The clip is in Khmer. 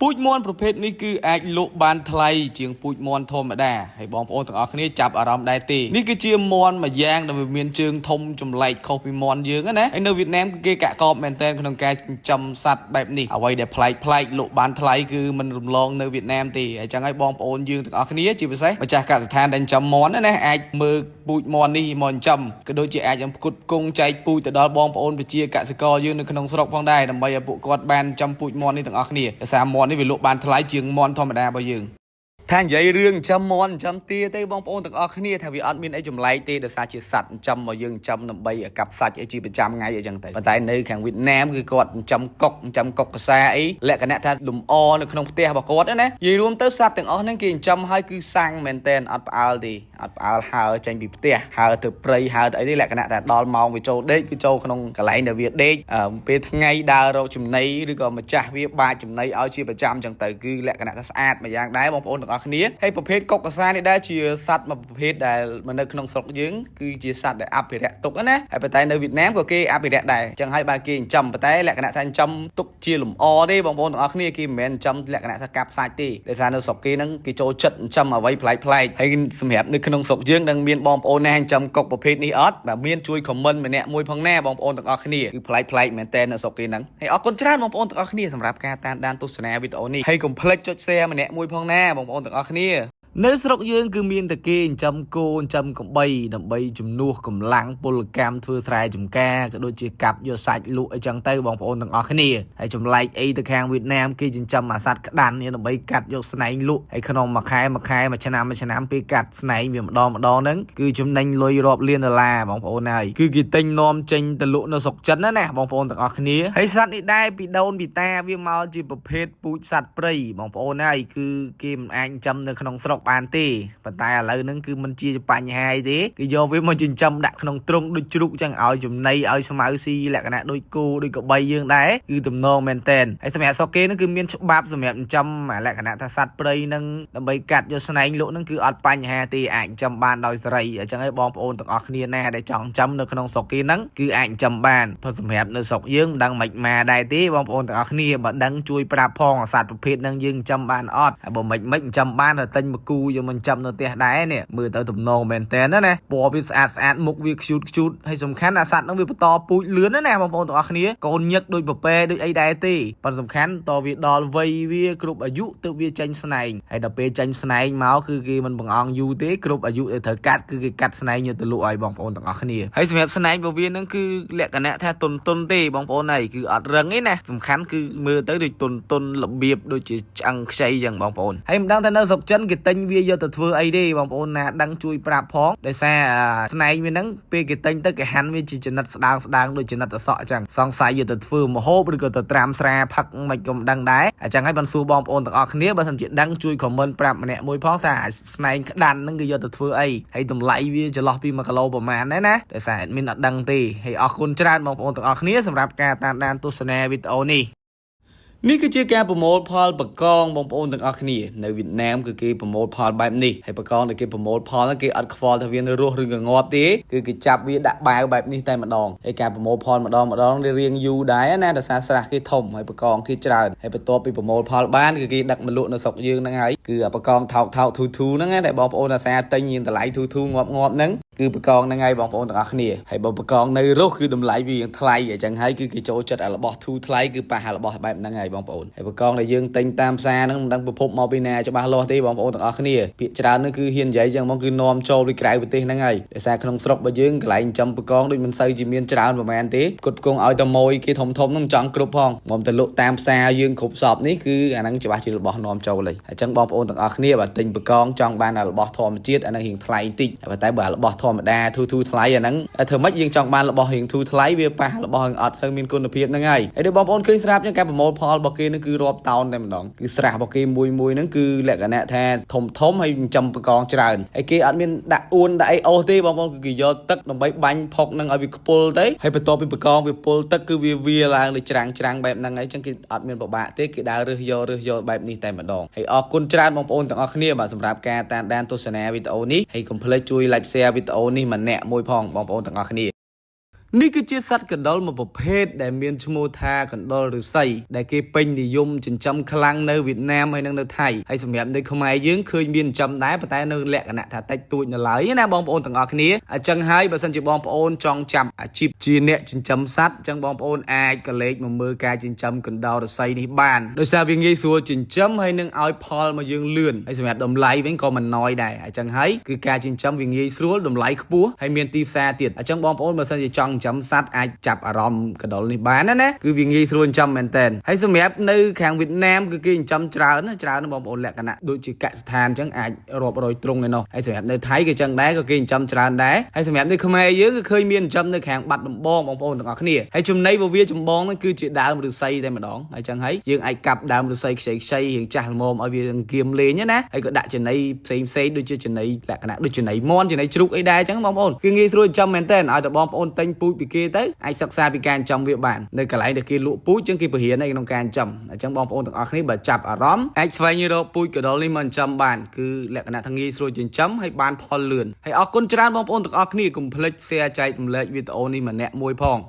ពូជមន់ប្រភេទនេះគឺអាចលក់បានថ្លៃជាងពូជមន់ធម្មតាហើយបងប្អូនទាំងអស់គ្នាចាប់អារម្មណ៍ដែរទេនេះគឺជាមន់មួយយ៉ាងដែលមានជើងធំចម្លែកខុសពីមន់យើងណាហើយនៅវៀតណាមគឺគេកាក់កបមែនទែនក្នុងការចិញ្ចឹមសត្វបែបនេះអ្វីដែលប្លែកលក់បានថ្លៃគឺមិនរំលងនៅវៀតណាមទេអញ្ចឹងហើយបងប្អូនយើងទាំងអស់គ្នាជាពិសេសម្ចាស់កសិដ្ឋានដែលចិញ្ចឹមមន់ណាអាចមើលពូជមន់នេះមកចិញ្ចឹមក៏ដូចជាអាចផ្គត់ផ្គង់ចែកពូជទៅដល់បងប្អូនប្រជាកសិករយើងនៅក្នុងស្រុកផងដែរដើម្បីឲ្យពួកគាត់បានចិញ្ចឹមពូជមន់នេះទាំងអស់គ្នាដោយសារមន់នេះវាលក់បានថ្លៃជាងមន់ធម្មតារបស់យើងថានិយាយរឿងចាំមន់ចាំទាទេបងប្អូនទាំងអស់គ្នាថាវាអត់មានអីចម្លែកទេដោយសារជាសត្វចាំមកយើងចាំដើម្បីកាប់សាច់អីជាប្រចាំថ្ងៃអីចឹងទៅប៉ុន្តែនៅខាងវៀតណាមគឺគាត់ចាំកុកកសាអីលក្ខណៈថាលំអនៅក្នុងផ្ទះរបស់គាត់ណានិយាយរួមទៅសត្វទាំងអស់ហ្នឹងគេចាំឲ្យគឺសាំងមែនតែនអត់ផ្អើលទេអត់ផ្អើលហើចេញពីផ្ទះហើទៅព្រៃហើទៅអីទេលក្ខណៈថាដល់ម៉ោងវាចូលដេកគឺចូលក្នុងកន្លែងដែលវាដេកពេលថ្ងៃដើររកចំណីឬក៏ម្ចាស់វាបាចចំណីឲ្យជាប្រចាំចឹងទៅគឺលក្ខណៈថាស្អាតមួយយ៉ាងដែរបងប្អូនទាំងអស់គ្នាហើយប្រភេទកុកកសានេះដែរជាសត្វមួយប្រភេទដែលនៅក្នុងស្រុកយើងគឺជាសត្វដែលអភិរក្សទុកណាហើយប៉ុន្តែនៅវៀតណាមក៏គេអភិរក្សដែរចឹងហើយបានគេចិញ្ចឹមប៉ុន្តែលក្ខណៈថាចិញ្ចឹមទុកជាលំអទេបងប្អូនទាំងអស់គ្នាគេមិនមែនចិញ្ចឹមលក្ខណៈថាកាប់សាច់ទេដោយសារនៅស្រុកគេហ្នឹងគេចូលចិត្តចិញ្ចឹមអ្វីប្លែកហើយសម្រាប់នៅក្នុងស្រុកយើងនឹងមានបងប្អូនណាចិញ្ចឹមកុកប្រភេទនេះអត់បាទមានជួយខមមិនម្នាក់មួយផងណាបងប្អូនទាំងអស់គ្នាគឺប្លែកមែនតើនៅស្រុកគេហ្នឹងហើយអរគុណច្រើនបងប្អូនទាំងអស់គ្នាសម្រាប់ការតាមដានទស្សនាវីដេអូនេះហើយកុំភ្លេចចុច share ម្នាក់មួយផងណាបងប្អូនទាំងអស់គ្នានៅស្រុកយើងគឺមានតែគេចិញ្ចឹមគោចិញ្ចឹមក្របីដើម្បីជំនួសកម្លាំងពលកម្មធ្វើស្រែចម្ការក៏ដូចជាកាប់យកសាច់លក់អីចឹងទៅបងប្អូនទាំងអស់គ្នាហើយចម្លែកអីទៅខាងវៀតណាមគេចិញ្ចឹមអាសត្វក្តាន់នេះដើម្បីកាត់យកស្នែងលក់ហើយក្នុងមួយខែមួយឆ្នាំពេលកាត់ស្នែងវាម្ដងហ្នឹងគឺចំណេញលុយរាប់លានដុល្លារបងប្អូនហើយគឺគេទិញនាំចេញទៅលក់នៅស្រុកចិនណាបងប្អូនទាំងអស់គ្នាហើយសត្វនេះដែរពីដូនពីតាវាមកជាប្រភេទពូជសត្វព្រៃបងប្អូនហើយគឺគេមិនអាចចិញ្ចឹមនៅក្នុងស្រុកបានទេប៉ុន្តែឥឡូវហ្នឹងគឺមិនជាបញ្ហាទេគេយកវាមកចិញ្ចឹមដាក់ក្នុងទ្រុងដូចជ្រូកចឹងឲ្យចំណីឲ្យស្មៅស៊ីលក្ខណៈដូចគោដូចក្របីយើងដែរគឺទំនងមែនតែនហើយសម្រាប់ស្រុកគេហ្នឹងគឺមានច្បាប់សម្រាប់ចិញ្ចឹមលក្ខណៈថាសត្វព្រៃហ្នឹងដើម្បីកាត់យកស្នែងលក់ហ្នឹងគឺអត់បញ្ហាទេអាចចិញ្ចឹមបានដោយសេរីអញ្ចឹងហើយបងប្អូនទាំងអស់គ្នាណាដែលចង់ចិញ្ចឹមនៅក្នុងស្រុកគេហ្នឹងគឺអាចចិញ្ចឹមបានព្រោះសម្រាប់នៅស្រុកយើងមិនដឹងមិនមកដែរទេបងប្អូនទាំងអស់គ្នាបើដឹងជួយប្រាប់ផងសត្វប្រភេទហ្នឹងយើងចិញ្ចឹមបានអត់ហើយបើមិនចិញ្ចឹមបានទៅទិញមកគូយកមកចិញ្ចឹមនៅផ្ទះដែរនេះមើលទៅទំនងមែនតើណាពណ៌វាស្អាតមុខវាខ្ជូតហើយសំខាន់អាសត្វហ្នឹងវាបន្តពូជលឿនណាបងប្អូនទាំងអស់គ្នាកូនញឹកដូចពពែដូចអីដែរទេប៉ុន្តែសំខាន់តវាដល់វ័យវាគ្រប់អាយុទើបវាចេញស្នែងហើយដល់ពេលចេញស្នែងមកគឺគេមិនបង្អង់យូរទេគ្រប់អាយុដែលត្រូវកាត់គឺគេកាត់ស្នែងយកទៅលក់ឲ្យបងប្អូនទាំងអស់គ្នាហើយសម្រាប់ស្នែងរបស់វាហ្នឹងគឺលក្ខណៈថាទុនទេបងប្អូនហើយគឺអត់រឹងទេណាសំខាន់គឺមើលទៅដូចទុនរបៀបដូចជាឆ្អឹងខ្ចីចឹងបងប្អូនហើយមិនដឹងថានៅស្រុកចិនគេទិញវាយកទៅធ្វើអីទេបងប្អូនណាដឹងជួយប្រាប់ផងដោយសារស្នែងវាហ្នឹងពេលគេទិញទៅគេហាន់វាជាចំណិតស្ដើងដូចចំណិតអសក់អញ្ចឹងសង្ស័យយកទៅធ្វើម្ហូបឬក៏ទៅត្រាំស្រាផឹកមិនក៏មិនដឹងដែរអញ្ចឹងហើយបានសួរបងប្អូនទាំងអស់គ្នាបើសិនជាដឹងជួយខមមិនប្រាប់ម្នាក់មួយផងថាស្នែងក្តាន់ហ្នឹងគេយកទៅធ្វើអីហើយតម្លៃវាចន្លោះពី1គីឡូប្រហែលដែរណាដោយសារមានអត់ដឹងទេហើយអរគុណច្រើនបងប្អូនទាំងអស់គ្នាសម្រាប់ការតាមដានទស្សនាវីដេអូនេះនេះគឺជាការប្រមូលផលបកងបងប្អូនទាំងអស់គ្នានៅវៀតណាមគឺគេប្រមូលផលបែបនេះហើយបកងដែលគេប្រមូលផលហ្នឹងគេអត់ខ្វល់ថាវានៅរស់ឬក៏ងាប់ទេគឺគេចាប់វាដាក់បាវបែបនេះតែម្ដងហើយការប្រមូលផលម្ដងរៀងយូរដែរណាដោយសារស្រះគេធំហើយបកងគេច្រើនហើយបន្ទាប់ពីប្រមូលផលបានគឺគេដឹកមកលក់នៅស្រុកយើងហ្នឹងហើយគឺបកងថោកធូហ្នឹងតែបងប្អូនអាសាទិញមានតម្លៃធូងាប់ហ្នឹងគឺបកងហ្នឹងហើយបងប្អូនទាំងអស់គ្នាហើយបើបកងនៅរស់គឺតម្លៃវាថ្លៃអញ្ចឹងហើយគឺគេចូលចិត្តឲ្យរបស់ធូថ្លៃគឺប៉ះរបស់បែបហ្នឹងហើយបងប្អូនហើយបកងដែលយើងទិញតាមផ្សារហ្នឹងមិនដឹងប្រភពមកពីណាច្បាស់លាស់ទេបងប្អូនទាំងអស់គ្នាពាក្យច្រើនហ្នឹងគឺហ៊ាននិយាយចឹងហ្មងគឺនាំចូលពីក្រៅប្រទេសហ្នឹងហើយដោយសារក្នុងស្រុករបស់យើងកន្លែងចំបកងដូចមិនសូវជាមានច្រើនប្រហែលទេគត់គង់ឲ្យតែម៉ួយគេធំហ្នឹងចង់គ្រប់ផងមកទៅលក់តាមផ្សារយើងគ្រប់សពនេះគឺអាហ្នឹងច្បាស់ជារបស់នាំចូលហើយអញ្ចឹងបងប្អូនទាំងអស់គ្នាបើទិញបកងចង់បានរបស់ធម្មជាតិអាហ្នឹងរៀងថ្លៃតិចតែបើរបស់ធម្មតាធូថ្លៃអាហ្នឹងធ្វើម៉េចយើងចង់បានរបស់រៀងធូថ្លៃវាប៉ះរបស់អត់សូវមានគុណភាពហ្នឹងហើយដូចបងប្អូនឃើញស្រាប់ចឹងការប្រមូលផលរបស់គេនឹងគឺរាប់តោនតែម្ដងគឺស្រះរបស់គេមួយហ្នឹងគឺលក្ខណៈថាធំហើយចំបកងច្រើនហើយគេអត់មានដាក់អួនដាក់អីអូសទេបងប្អូនគឺគេយកទឹកដើម្បីបាញ់ផុកនឹងឲ្យវាខ្ពុលទៅហើយបន្ទាប់ពីបកងវាពុលទឹកគឺវាឡើងដូចច្រាំងបែបហ្នឹងហើយចឹងគេអត់មានពិបាកទេគេដើររើសយកបែបនេះតែម្ដងហើយអរគុណច្រើនបងប្អូនទាំងអស់គ្នាបាទសម្រាប់ការតាមដានទស្សនាវីដេអូនេះហើយកុំភ្លេចជួយ like share វីដេអូនេះម្នាក់មួយផងបងប្អូនទាំងអស់គ្នា នេះគឺជាសត្វកណ្ដុរមួយប្រភេទដែលមានឈ្មោះថាកណ្ដុរឫស្សីដែលគេពេញនិយមចិញ្ចឹមខ្លាំងនៅវៀតណាមហើយនិងនៅថៃហើយសម្រាប់នៅខ្មែរយើងឃើញមានចិញ្ចឹមដែរប៉ុន្តែនៅលក្ខណៈថាតិចតួចនៅឡើយណាបងប្អូនទាំងអស់គ្នាអញ្ចឹងហើយបើសិនជាបងប្អូនចង់ចាប់អាជីពជាអ្នកចិញ្ចឹមសត្វអញ្ចឹងបងប្អូនអាចក៏លេខមកមើលការចិញ្ចឹមកណ្ដុរឫស្សីនេះបានដោយសារវាងាយស្រួលចិញ្ចឹមហើយនឹងឲ្យផលមកយើងលឿនហើយសម្រាប់តម្លៃវិញក៏មិនណយដែរអញ្ចឹងហើយគឺការចិញ្ចឹមវាងាយស្រួលតម្លៃខ្ពស់ហើយមានទីផ្សារទៀតអញ្ចឹងបងប្អូនបើសិនជាចង់ចិញ្ចឹមសត្វអាចចាប់អារម្មណ៍កណ្ដុរនេះបានណាគឺវាងាយស្រួលចិញ្ចឹមមែនតើហើយសម្រាប់នៅខាងវៀតណាមគឺគេចិញ្ចឹមច្រើនបងប្អូនលក្ខណៈដូចជាកសិដ្ឋានអញ្ចឹងអាចរាប់រយទ្រុងឯណោះហើយសម្រាប់នៅថៃក៏ចឹងដែរក៏គេចិញ្ចឹមច្រើនដែរហើយសម្រាប់នៅខ្មែរយើងគឺឃើញមានចិញ្ចឹមនៅខាងបាត់ដំបងបងប្អូនទាំងអស់គ្នាហើយចំណីរបស់វាចម្បងហ្នឹងគឺជាដើមឫស្សីតែម្ដងហើយចឹងហើយយើងអាចកាប់ដើមឫស្សីខ្ចីរៀងចាស់ល្មមឲ្យវាគៀមលេងណាហើយក៏ដាក់ចំណីផ្សេងដូចជាចំណីលក្ខណៈដូចចំណីមន់ចំណីជ្រូកអីដែរចឹងបងប្អូនគឺងាយស្រួលចិញ្ចឹមមែនតើឲ្យតែបងប្អូនទិញពូជពីគេទៅអាចសិក្សាពីការចិញ្ចឹមវាបាននៅកន្លែងដែលគេលក់ពូជចឹងគេបរិញ្ញានៅក្នុងការចិញ្ចឹមអញ្ចឹងបងប្អូនទាំងអស់គ្នាបើចាប់អារម្មណ៍អាចស្វែងរកពូជកណ្ដុរនេះមកចិញ្ចឹមបានគឺលក្ខណៈថាងាយស្រួលចិញ្ចឹមហើយបានផលលឿនហើយអរគុណច្រើនបងប្អូនទាំងអស់គ្នាកុំភ្លេច share ចែករំលែកវីដេអូនេះម្នាក់មួយផង